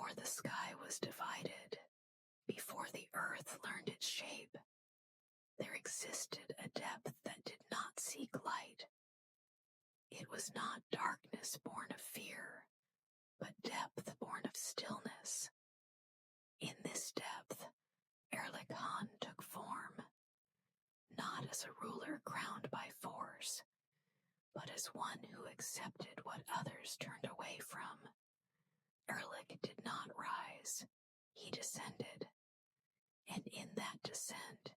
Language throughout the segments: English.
before the sky was divided, before the earth learned its shape, there existed a depth that did not seek light. It was not darkness born of fear, but depth born of stillness. In this depth, Erlik Han took form, not as a ruler crowned by force, but as one who accepted what others turned away from. Erlik did not rise, he descended, and in that descent,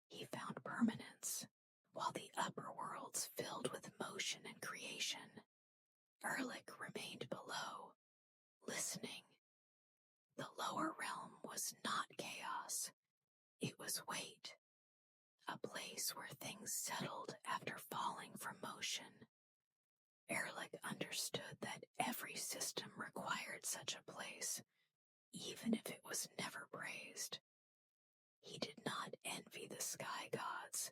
he found permanence, while the upper worlds filled with motion and creation. Erlik remained below, listening. The lower realm was not chaos, it was weight, a place where things settled after falling from motion. Erlik understood that every system required such a place, even if it was never praised. He did not envy the sky gods.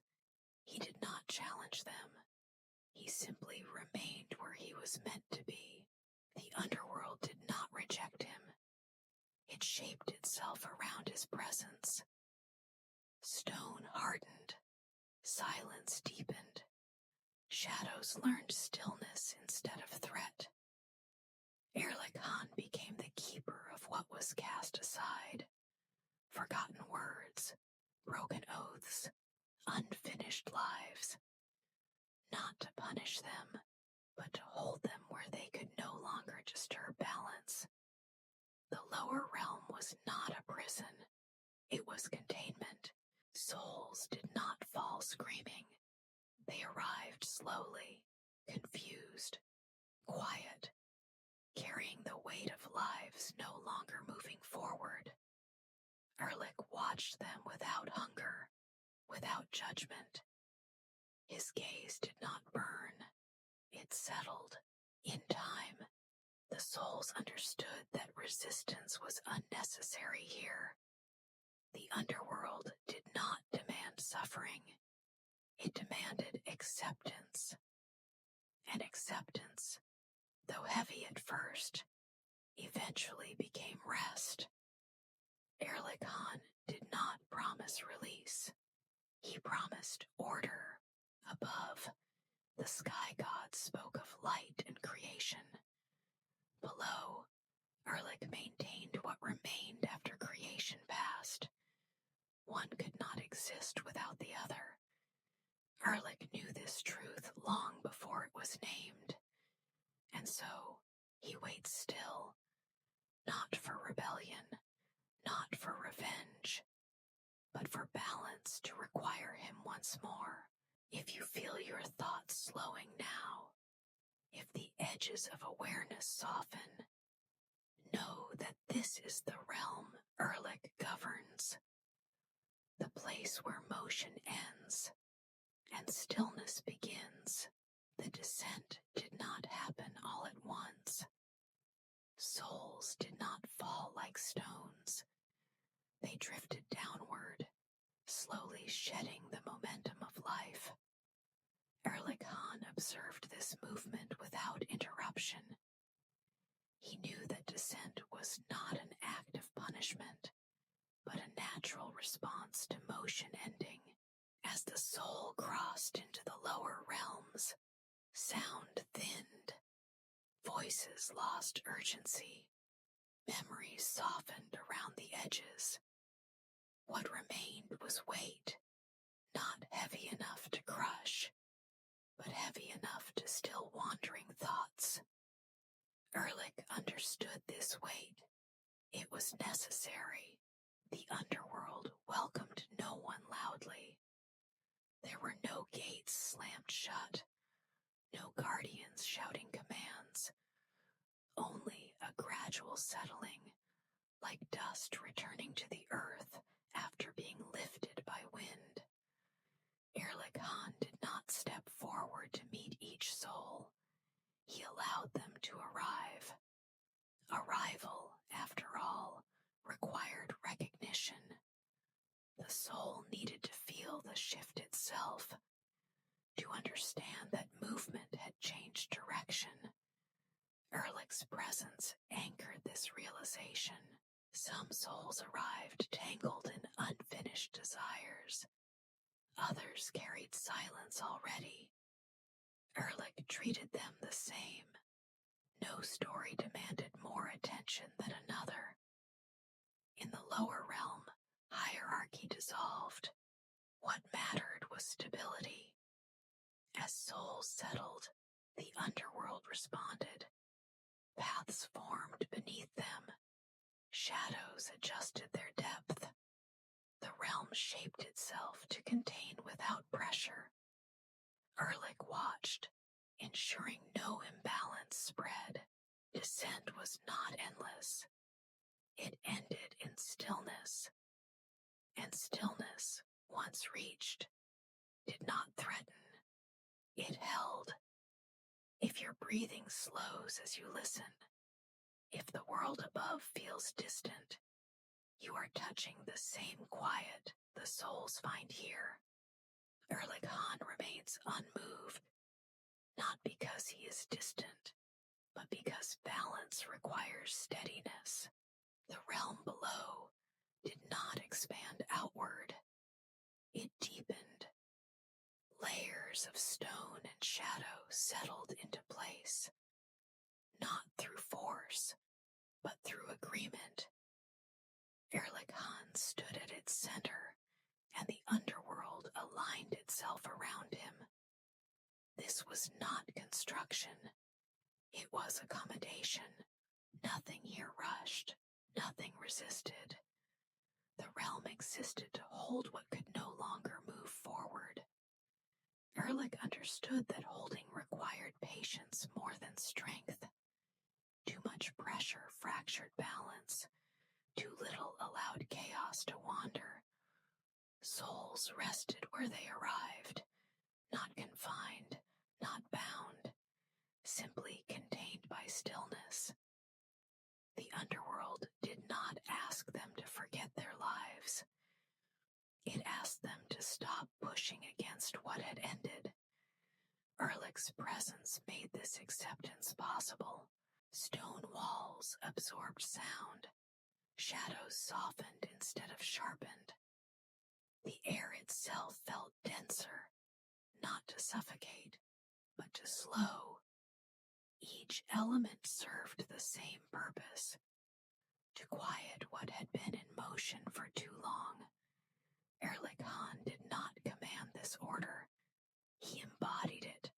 He did not challenge them. He simply remained where he was meant to be. The underworld did not reject him. It shaped itself around his presence. Stone hardened. Silence deepened. Shadows learned stillness instead of threat. Erlik Han became the keeper of what was cast aside. Forgotten words, broken oaths, unfinished lives. Not to punish them, but to hold them where they could no longer disturb balance. The lower realm was not a prison. It was containment. Souls did not fall screaming. They arrived slowly, confused, quiet, carrying the weight of lives no longer moving forward. Erlik watched them without hunger, without judgment. His gaze did not burn. It settled. In time, the souls understood that resistance was unnecessary here. The underworld did not demand suffering. It demanded acceptance. And acceptance, though heavy at first, eventually became rest. Erlik Han did not promise release. He promised order. Above, the sky gods spoke of light and creation. Below, Erlik maintained what remained after creation passed. One could not exist without the other. Erlik knew this truth long before it was named, and so he waits still, not for rebellion, not for revenge, but for balance to require him once more. If you feel your thoughts slowing now, if the edges of awareness soften, know that this is the realm Erlik governs, the place where motion ends and stillness begins. The descent did not happen all at once. Souls did not fall like stones. They drifted downward, slowly shedding the momentum of life. Erlik Han observed this movement without interruption. He knew that descent was not an act of punishment, but a natural response to motion ending. As the soul crossed into the lower realms, sound thinned, voices lost urgency, memories softened around the edges. What remained was weight, not heavy enough to crush, but heavy enough to still wandering thoughts. Erlik understood this weight. It was necessary. The underworld welcomed no one loudly. There were no gates slammed shut, no guardians shouting commands, only a gradual settling, like dust returning to the earth after being lifted by wind. Erlik Han did not step forward to meet each soul. He allowed them to arrive. Arrival, after all, required recognition. The soul needed to feel the shift itself, to understand that movement had changed direction. Erlik's presence anchored this realization. Some souls arrived tangled in unfinished desires. Others carried silence already. Erlik treated them the same. No story demanded more attention than another. In the lower realm, hierarchy dissolved. What mattered was stability. As souls settled, the underworld responded. Paths formed beneath them. Shadows adjusted their depth. The realm shaped itself to contain without pressure. Erlik watched, ensuring no imbalance spread. Descent was not endless. It ended in stillness. And stillness, once reached, did not threaten. It held. If your breathing slows as you listen, if the world above feels distant, you are touching the same quiet the souls find here. Erlik Han remains unmoved, not because he is distant, but because balance requires steadiness. The realm below did not expand outward. It deepened. Layers of stone and shadow settled into place, not through force, but through agreement. Erlik Han stood at its center, and the underworld aligned itself around him. This was not construction. It was accommodation. Nothing here rushed, nothing resisted. The realm existed to hold what could no longer move forward. Erlik understood that holding required patience more than strength. Too much pressure fractured balance. Too little allowed chaos to wander. Souls rested where they arrived, not confined, not bound, simply contained by stillness. The underworld did not ask them to forget their lives. It asked them to stop pushing against what had ended. Erlik's presence made this acceptance possible. Stone walls absorbed sound. Shadows softened instead of sharpened. The air itself felt denser, not to suffocate, but to slow. Each element served the same purpose, to quiet what had been in motion for too long. Erlik Han did not command this order. He embodied it.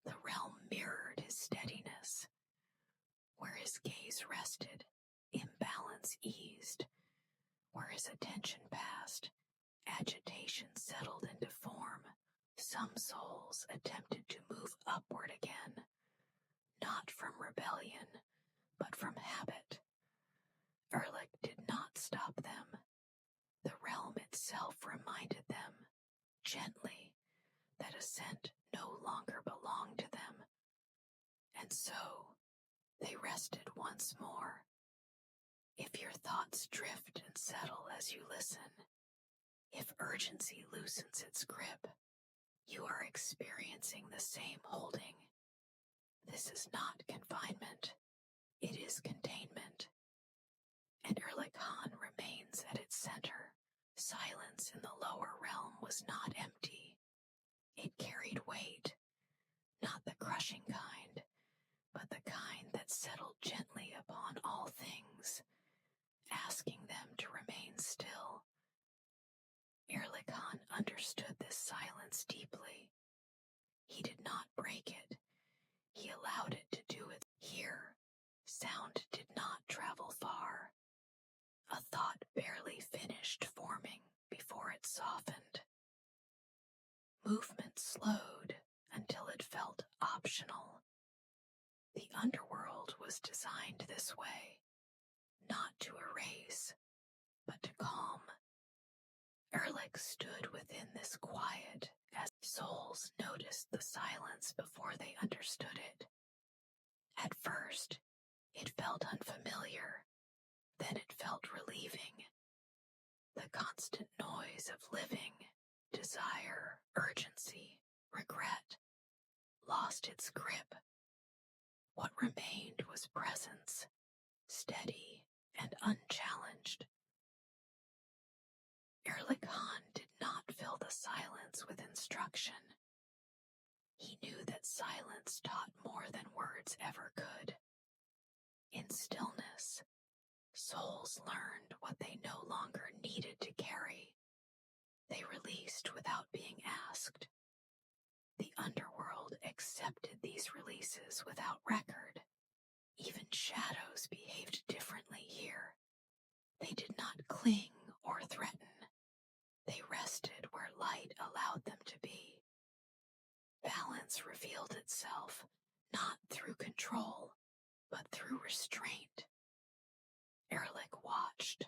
The realm mirrored his steadiness. Where his gaze rested, imbalance eased. Where his attention passed, agitation settled into form. Some souls attempted to move upward again, not from rebellion, but from habit. Erlik did not stop them. The realm itself reminded them, gently, that ascent no longer belonged to them. And so, they rested once more. If your thoughts drift and settle as you listen, if urgency loosens its grip, you are experiencing the same holding. This is not confinement. It is containment. And Erlik Han remains at its center. Silence in the lower realm was not empty. It carried weight, not the crushing kind, but the kind that settled gently upon all things, asking them to remain still. Erlik Han understood this silence deeply. He did not break it. He allowed it to do it. Here, sound did not travel far. A thought barely finished forming before it softened. Movement slowed until it felt optional. The underworld was designed this way, not to erase, but to calm. Erlik stood within this quiet as souls noticed the silence before they understood it. At first, it felt unfamiliar. Then it felt relieving. The constant noise of living, desire, urgency, regret, lost its grip. What remained was presence, steady and unchallenged. Erlik Han did not fill the silence with instruction. He knew that silence taught more than words ever could. In stillness, souls learned what they no longer needed to carry. They released without being asked. The underworld accepted these releases without record. Even shadows behaved differently here. They did not cling or threaten. They rested where light allowed them to be. Balance revealed itself, not through control, but through restraint. Erlik watched,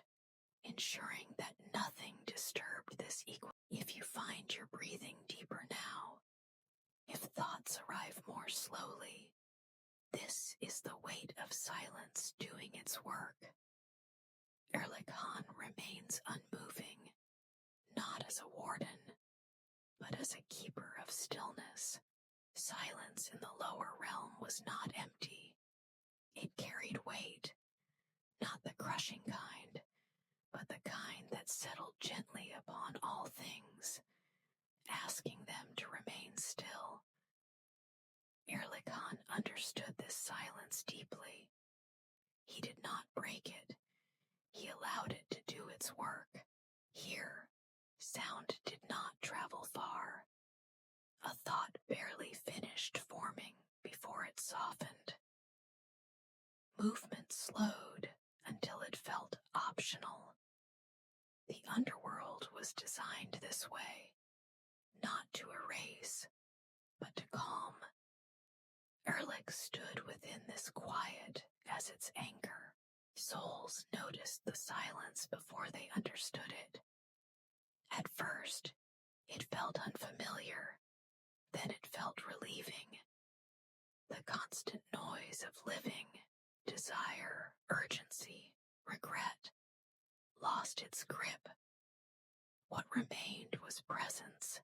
ensuring that nothing disturbed this equilibrium. If you find you're breathing deeper now, if thoughts arrive more slowly, this is the weight of silence doing its work. Erlik Han remains unmoving, not as a warden, but as a keeper of stillness. Silence in the lower realm was not empty. It carried weight, not the crushing kind, but the kind that settled gently upon all things, asking them to remain still. Erlik Han understood this silence deeply. He did not break it. He allowed it to do its work. Here, sound did not travel far. A thought barely finished forming before it softened. Movement slowed until it felt optional. The underworld was designed this way, not to erase, but to calm. Erlik stood within this quiet as its anchor. Souls noticed the silence before they understood it. At first, it felt unfamiliar. Then it felt relieving. The constant noise of living, desire, urgency, regret, lost its grip. What remained was presence,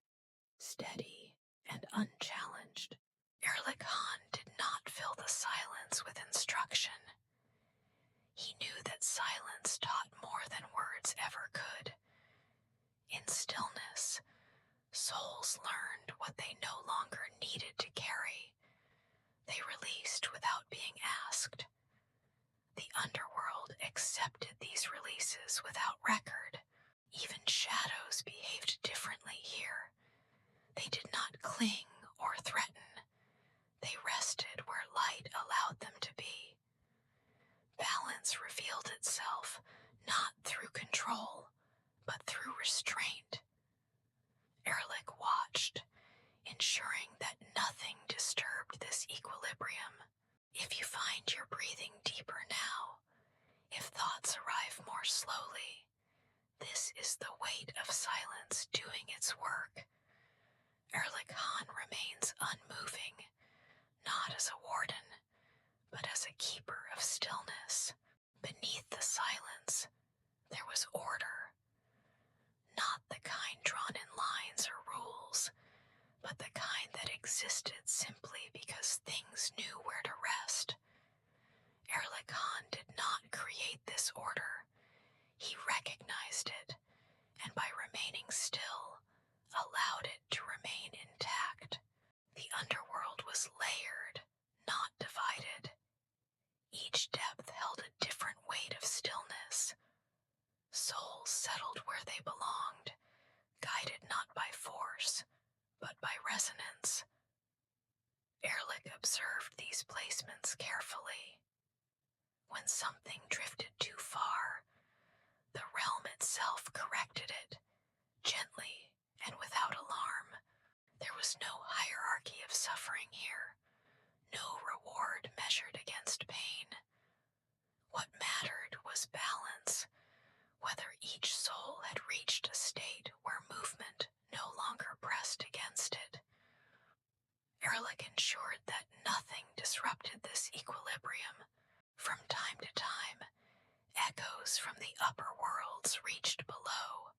steady and unchallenged. Erlik Han did not fill the silence with instruction. He knew that silence taught more than words ever could. In stillness, souls learned what they no longer needed to carry. They released without being asked. The underworld accepted these releases without record. Even shadows behaved differently here. They did not cling or threaten. They rested where light allowed them to be. Balance revealed itself, not through control, but through restraint. Erlik watched, ensuring that nothing disturbed this equilibrium. If you find you're breathing deeper now, if thoughts arrive more slowly, this is the weight of silence doing its work. Erlik Han remains unmoving, not as a warden, but as a keeper of stillness. Beneath the silence, there was order, not the kind drawn in lines or rules, but the kind that existed simply because things knew where to rest. Erlik Han did not create this order. He recognized it, and by remaining still, allowed it to remain intact. The underworld was layered, not divided. Each depth held a different weight of stillness. Souls settled where they belonged, guided not by force, but by resonance. Erlik observed these placements carefully. When something drifted too far, the realm itself corrected it, gently and without alarm. There was no hierarchy of suffering here, no reward measured against pain. What mattered was balance, whether each soul had reached a state where movement no longer pressed against it. Erlik ensured that nothing disrupted this equilibrium. From time to time, echoes from the upper worlds reached below.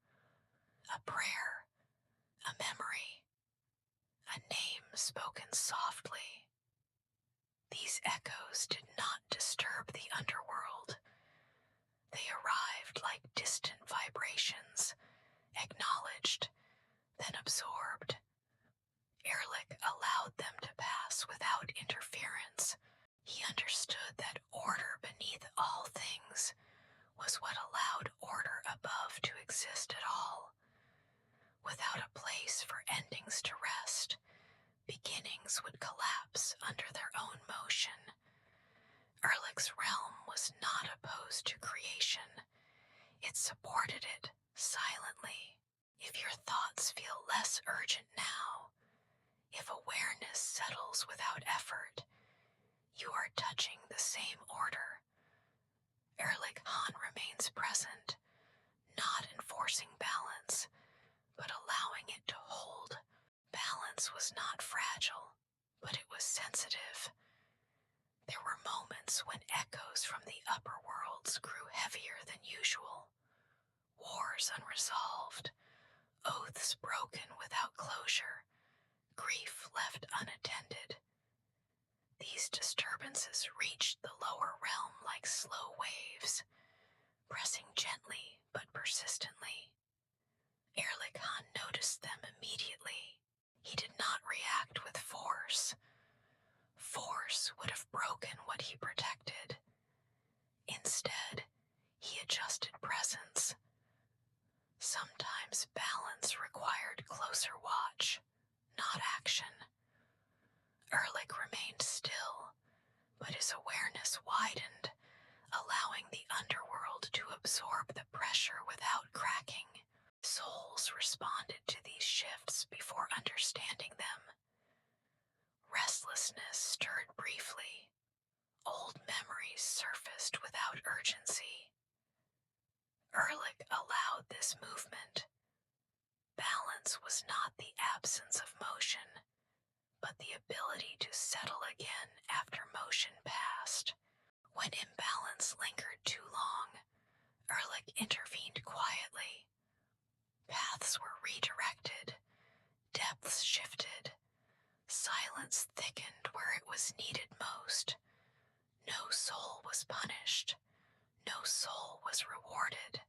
A prayer, a memory, a name spoken softly. These echoes did not disturb the underworld. They arrived like distant vibrations, acknowledged, then absorbed. Erlik allowed them to pass without interference. He understood that order beneath all things was what allowed order above to exist at all. Without a place for endings to rest, beginnings would collapse under their own motion. Erlik's realm was not opposed to creation. It supported it silently. If your thoughts feel less urgent now, if awareness settles without effort, you are touching the same order. Erlik Han remains present, not enforcing balance, but allowing it to hold. Balance was not fragile, but it was sensitive. There were moments when echoes from the upper worlds grew heavier than usual. Wars unresolved, oaths broken without closure, grief left unattended. These disturbances reached the lower realm like slow waves, pressing gently but persistently. Erlik Han noticed them immediately. He did not react with force. Force would have broken what he protected. Instead, he adjusted presence. Sometimes balance required closer watch, not action. Erlik remained still, but his awareness widened, allowing the underworld to absorb the pressure without cracking. Souls responded to these shifts before understanding them. Restlessness stirred briefly. Old memories surfaced without urgency. Erlik allowed this movement. Balance was not the absence of motion, but the ability to settle again after motion passed. When imbalance lingered too long, Erlik intervened quietly. Paths were redirected, depths shifted, silence thickened where it was needed most. No soul was punished, no soul was rewarded.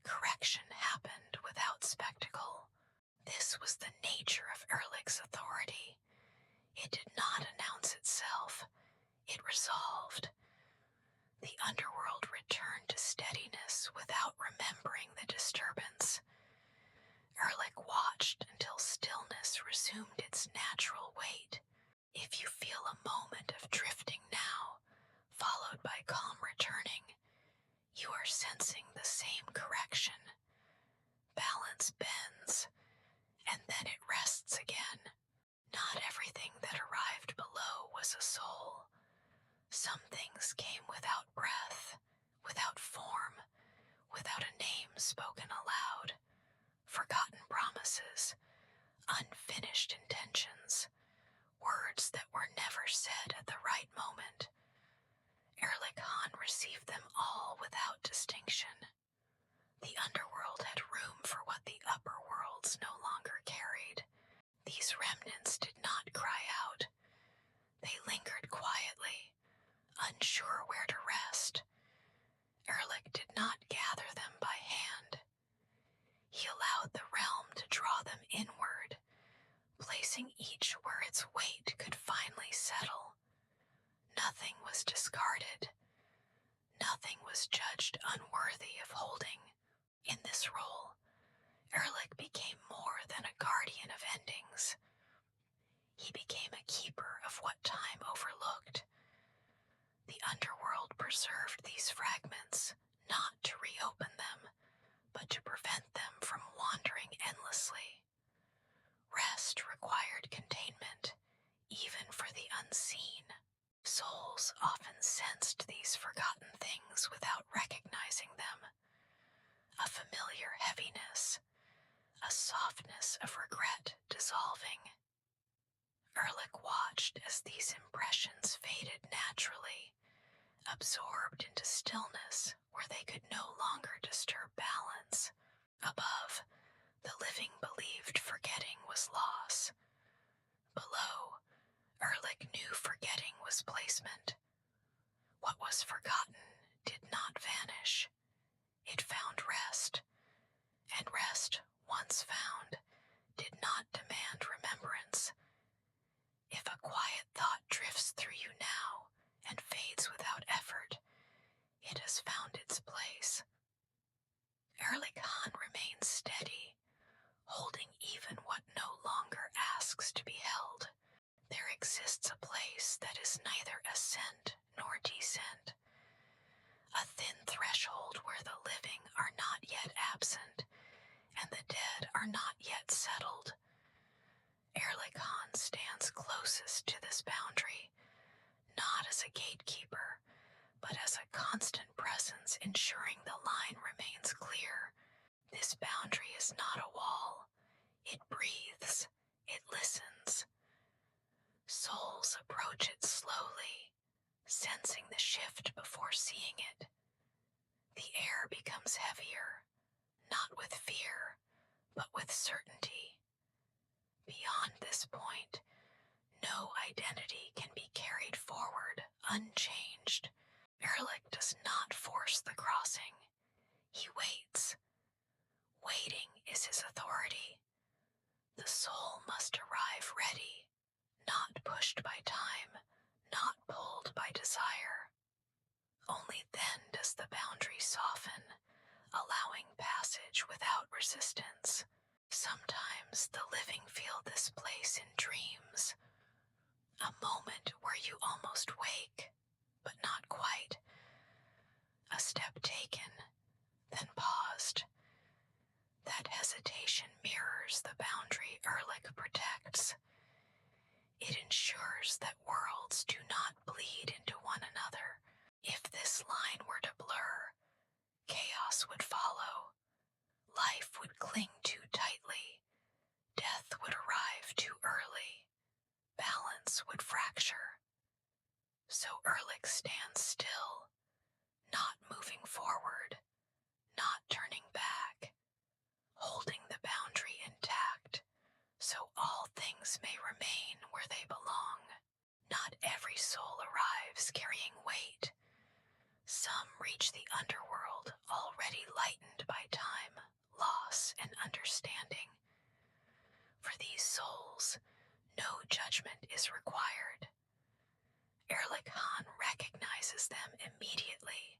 Correction happened without spectacle. This was the nature of Erlik's authority. It did not announce itself, it resolved. The underworld returned to steadiness without remembering the disturbance. Erlik watched until stillness resumed its natural weight. If you feel a moment of drifting now, followed by calm returning, you are sensing the same correction. Balance bends, and then it rests again. Not everything that arrived below was a soul. Some things came without breath, without form, without a name spoken aloud. Forgotten promises, unfinished intentions, words that were never said at the right moment. Erlik Han received them all without distinction. The underworld had room for what the upper worlds no longer carried. These remnants did not cry out. They lingered quietly, unsure where to rest. Erlik did not gather them by hand. He allowed the realm to draw them inward, placing each where its weight could finally settle. Nothing was discarded. Nothing was judged unworthy of holding. In this role, Erlik became more than a guardian of endings. He became a keeper of what time overlooked. The underworld preserved these fragments, not to reopen them, but to prevent them from wandering endlessly. Rest required containment, even for the unseen. Souls often sensed these forgotten things without recognizing them. A familiar heaviness, a softness of regret dissolving. Erlik watched as these impressions faded naturally, absorbed into stillness where they could no longer disturb balance. Above, the living believed forgetting was loss. Below, Erlik knew forgetting was placement. What was forgotten did not vanish. It found rest, and rest, once found, did not demand remembrance. If a quiet thought drifts through you now and fades without effort, it has found its place. Erlik Han remains steady, holding even what no longer asks to be held. There exists a place that is neither ascent nor descent, a thin threshold where the living are not yet absent and the dead are not yet settled. Erlik Han stands closest to this boundary, not as a gatekeeper, but as a constant presence ensuring the line remains clear. This boundary is not a wall. It breathes. It listens. Souls approach it slowly, sensing the shift before seeing it. The air becomes heavier, not with fear, but with certainty. Beyond this point, no identity can be carried forward unchanged. Erlik does not force the crossing. He waits. Waiting is his authority. The soul must arrive ready, not pushed by time, not pulled by desire. Only then does the boundary soften, allowing passage without resistance. Sometimes the living feel this place in dreams, a moment where you almost wake, but not quite. A step taken, then paused. That hesitation mirrors the boundary Erlik protects. It ensures that worlds do not bleed into one another. If this line were to blur, chaos would follow. Life would cling too tightly. Death would arrive too early. Balance would fracture. So Erlik stands still, not moving forward, not turning back, holding the boundary intact so all things may remain where they belong. Not every soul arrives carrying weight. Some reach the underworld already lightened by time, loss, and understanding. For these souls, no judgment is required. Erlik Han recognizes them immediately,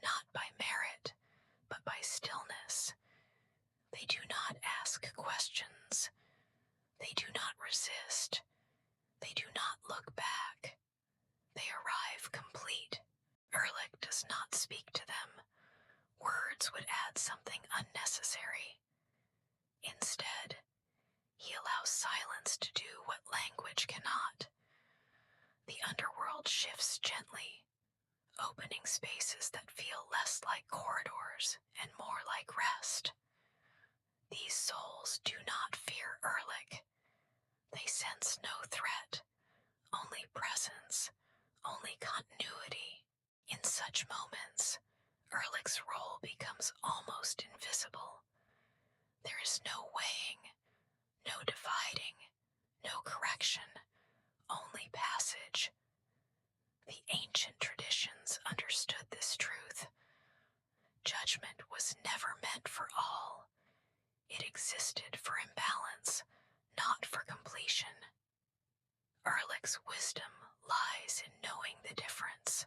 not by merit, but by stillness. They do not ask questions. They do not resist. They do not look back. They arrive complete. Erlik does not speak to them. Words would add something unnecessary. Instead, he allows silence to do what language cannot. The underworld shifts gently, opening spaces that feel less like corridors and more like rest. These souls do not fear Erlik. They sense no threat, only presence, only continuity. In such moments, Erlik's role becomes almost invisible. There is no weighing, no dividing, no correction, only passage. The ancient traditions understood this truth. Judgment was never meant for all. It existed for imbalance, not for completion. Erlik's wisdom lies in knowing the difference.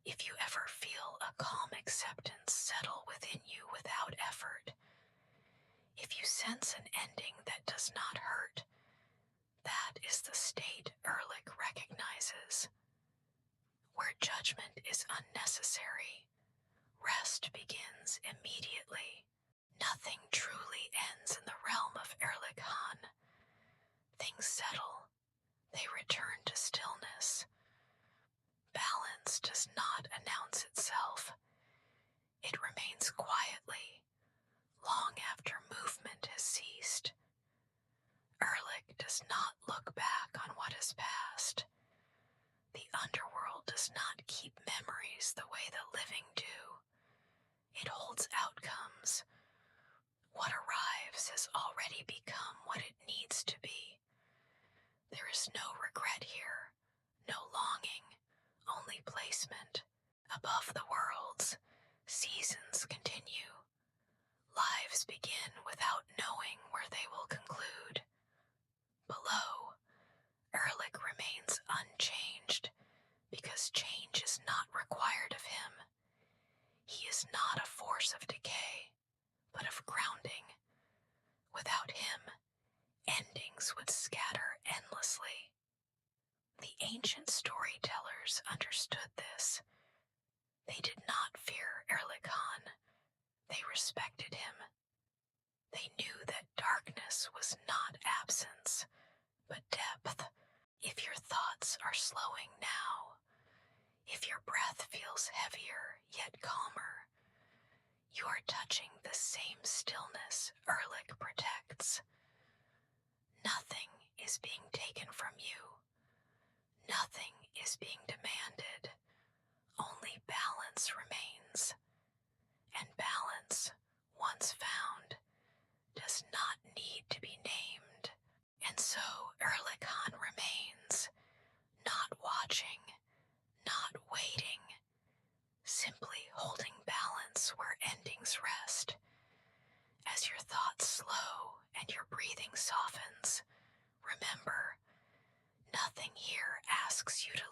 If you ever feel a calm acceptance settle within you without effort, if you sense an ending that does not hurt, that is the state Erlik recognizes. Where judgment is unnecessary, rest begins immediately. Nothing truly ends in the realm of Erlik Han. Things settle. They return to stillness. Balance does not announce itself. It remains quietly, long after movement has ceased. Erlik does not look back on what has passed. The underworld does not keep memories the way the living do. It holds outcomes. What arrives has already become what it needs to be. There is no regret here, No longing, only placement. Above the worlds, seasons continue. Lives begin without knowing where they will conclude. Below, Erlik remains unchanged because change is not required of him. He is not a force of decay, but of grounding. Without him, endings would scatter endlessly. The ancient storytellers understood this. They did not fear Erlik Han. They respected him. They knew that darkness was not absence, but depth. If your thoughts are slowing now, if your breath feels heavier yet calmer, you are touching the same stillness Erlik protects. Nothing is being taken from you. Nothing is being demanded. Only balance remains. And balance, once found, does not need to be named. And so Erlik Han remains, not watching, not waiting, simply holding balance where endings rest. As your thoughts slow and your breathing softens, remember, nothing here asks you to